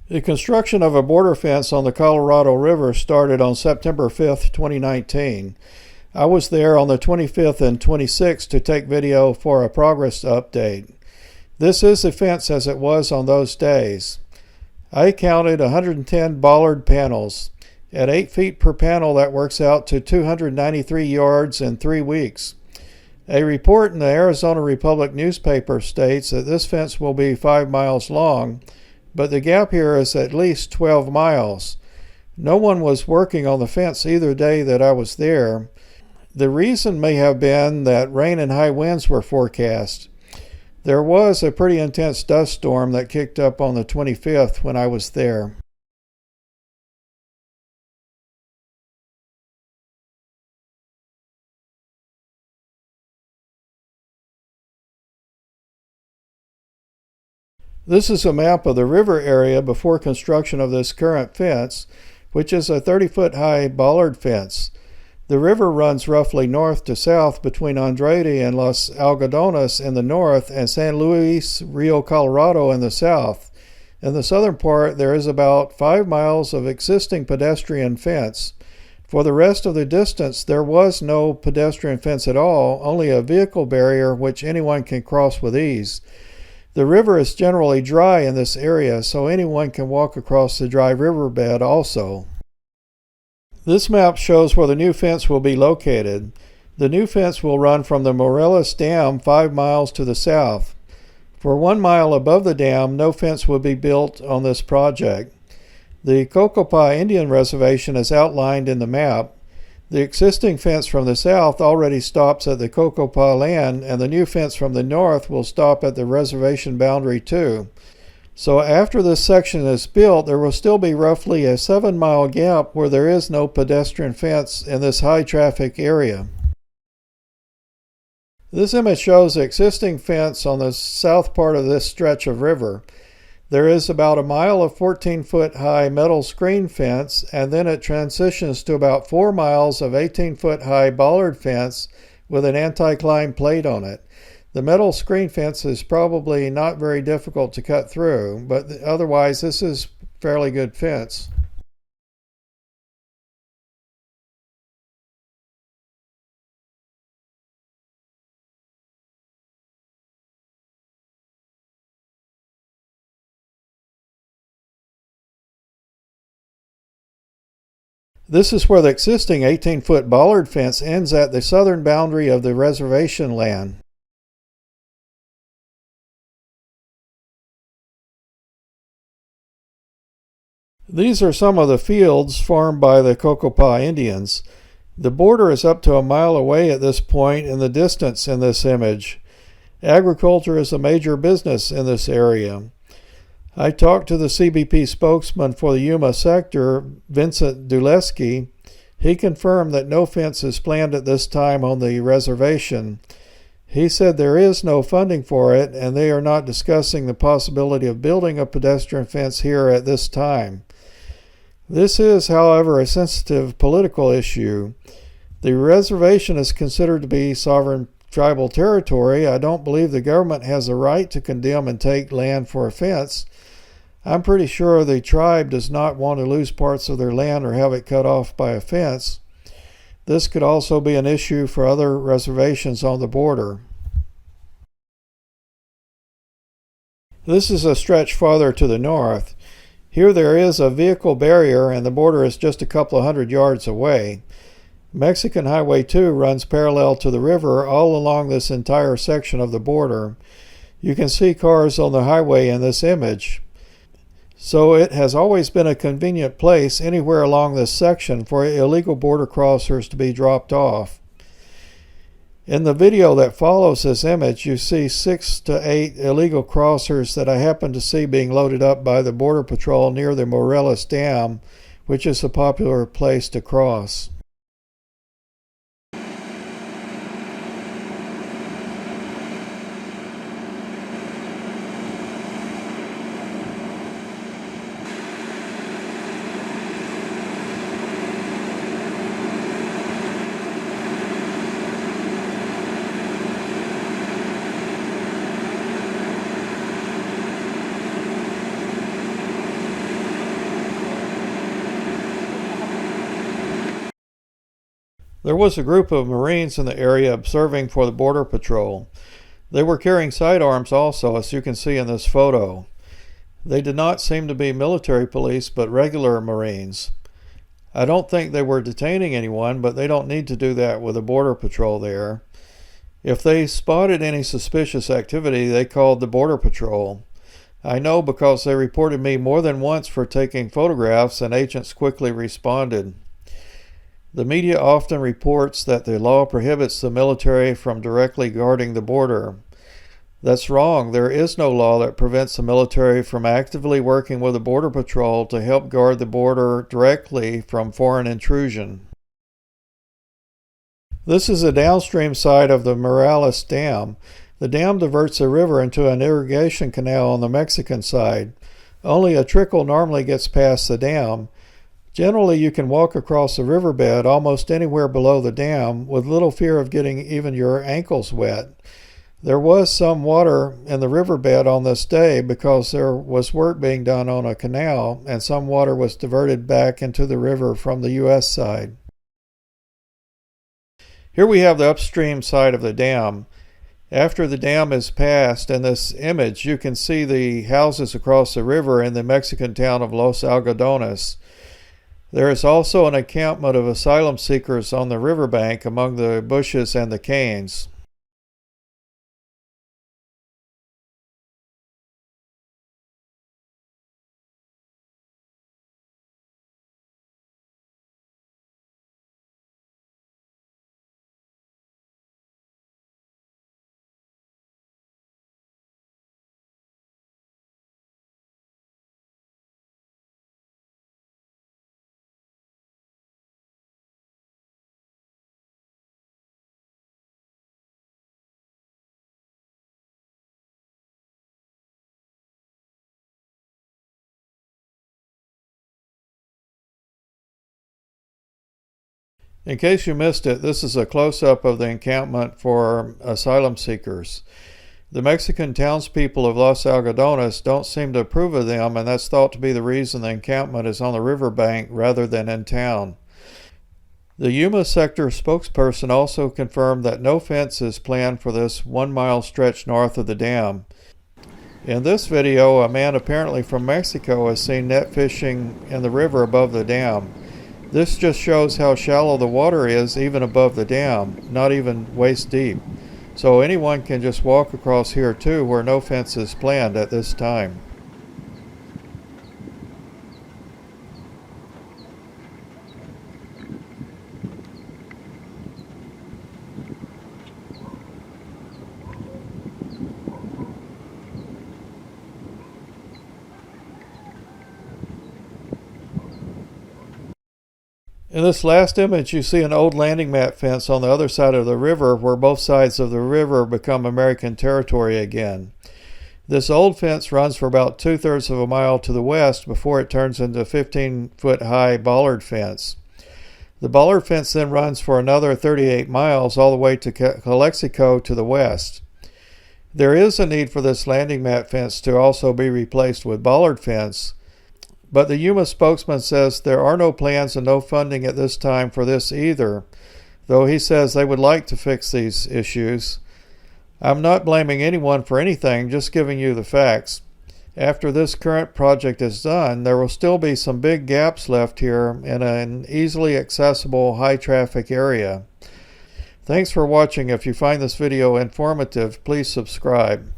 The construction of a border fence on the Colorado River started on September 5, 2019. I was there on the 25th and 26th to take video for a progress update. This is the fence as it was on those days. I counted 110 bollard panels. At 8 feet per panel, that works out to 293 yards in 3 weeks. A report in the Arizona Republic newspaper states that this fence will be 5 miles long, but the gap here is at least 12 miles. No one was working on the fence either day that I was there. The reason may have been that rain and high winds were forecast. There was a pretty intense dust storm that kicked up on the 25th when I was there. This is a map of the river area before construction of this current fence, which is a 30-foot high bollard fence. The river runs roughly north to south between Andrade and Los Algodones in the north and San Luis Rio Colorado in the south. In the southern part, there is about 5 miles of existing pedestrian fence. For the rest of the distance, there was no pedestrian fence at all, only a vehicle barrier which anyone can cross with ease. The river is generally dry in this area, so anyone can walk across the dry riverbed also. This map shows where the new fence will be located. The new fence will run from the Morelos Dam 5 miles to the south. For 1 mile above the dam, no fence will be built on this project. The Cocopah Indian Reservation is outlined in the map. The existing fence from the south already stops at the Cocopah land, and the new fence from the north will stop at the reservation boundary too. So after this section is built, there will still be roughly a 7-mile gap where there is no pedestrian fence in this high traffic area. This image shows the existing fence on the south part of this stretch of river. There is about a mile of 14-foot high metal screen fence, and then it transitions to about 4 miles of 18-foot high bollard fence with an anti-climb plate on it. The metal screen fence is probably not very difficult to cut through, but otherwise this is fairly good fence. This is where the existing 18-foot bollard fence ends at the southern boundary of the reservation land. These are some of the fields farmed by the Cocopah Indians. The border is up to a mile away at this point in the distance in this image. Agriculture is a major business in this area. I talked to the CBP spokesman for the Yuma sector, Vincent Dulesky. He confirmed that no fence is planned at this time on the reservation. He said there is no funding for it, and they are not discussing the possibility of building a pedestrian fence here at this time. This is, however, a sensitive political issue. The reservation is considered to be sovereign tribal territory. I don't believe the government has a right to condemn and take land for a fence. I'm pretty sure the tribe does not want to lose parts of their land or have it cut off by a fence. This could also be an issue for other reservations on the border. This is a stretch farther to the north. Here there is a vehicle barrier and the border is just a couple of 100 yards away. Mexican Highway 2 runs parallel to the river all along this entire section of the border. You can see cars on the highway in this image. So it has always been a convenient place anywhere along this section for illegal border crossers to be dropped off. In the video that follows this image, you see 6 to 8 illegal crossers that I happen to see being loaded up by the Border Patrol near the Morelos Dam, which is a popular place to cross. There was a group of Marines in the area observing for the Border Patrol. They were carrying sidearms also, as you can see in this photo. They did not seem to be military police, but regular Marines. I don't think they were detaining anyone, but they don't need to do that with a Border Patrol there. If they spotted any suspicious activity, they called the Border Patrol. I know because they reported me more than once for taking photographs, and agents quickly responded. The media often reports that the law prohibits the military from directly guarding the border. That's wrong. There is no law that prevents the military from actively working with the Border Patrol to help guard the border directly from foreign intrusion. This is a downstream side of the Morelos Dam. The dam diverts the river into an irrigation canal on the Mexican side. Only a trickle normally gets past the dam. Generally, you can walk across the riverbed almost anywhere below the dam with little fear of getting even your ankles wet. There was some water in the riverbed on this day because there was work being done on a canal, and some water was diverted back into the river from the U.S. side. Here we have the upstream side of the dam. After the dam is passed, in this image you can see the houses across the river in the Mexican town of Los Algodones. There is also an encampment of asylum seekers on the riverbank among the bushes and the canes. In case you missed it, this is a close-up of the encampment for asylum seekers. The Mexican townspeople of Los Algodones don't seem to approve of them, and that's thought to be the reason the encampment is on the riverbank rather than in town. The Yuma sector spokesperson also confirmed that no fence is planned for this 1-mile stretch north of the dam. In this video, a man apparently from Mexico is seen net fishing in the river above the dam. This just shows how shallow the water is even above the dam, not even waist deep. So anyone can just walk across here too, where no fence is planned at this time. In this last image, you see an old landing mat fence on the other side of the river where both sides of the river become American territory again. This old fence runs for about 2/3 of a mile to the west before it turns into a 15-foot-high bollard fence. The bollard fence then runs for another 38 miles all the way to Calexico to the west. There is a need for this landing mat fence to also be replaced with bollard fence, but the Yuma spokesman says there are no plans and no funding at this time for this either, though he says they would like to fix these issues. I'm not blaming anyone for anything, just giving you the facts. After this current project is done, there will still be some big gaps left here in an easily accessible high-traffic area. Thanks for watching. If you find this video informative, please subscribe.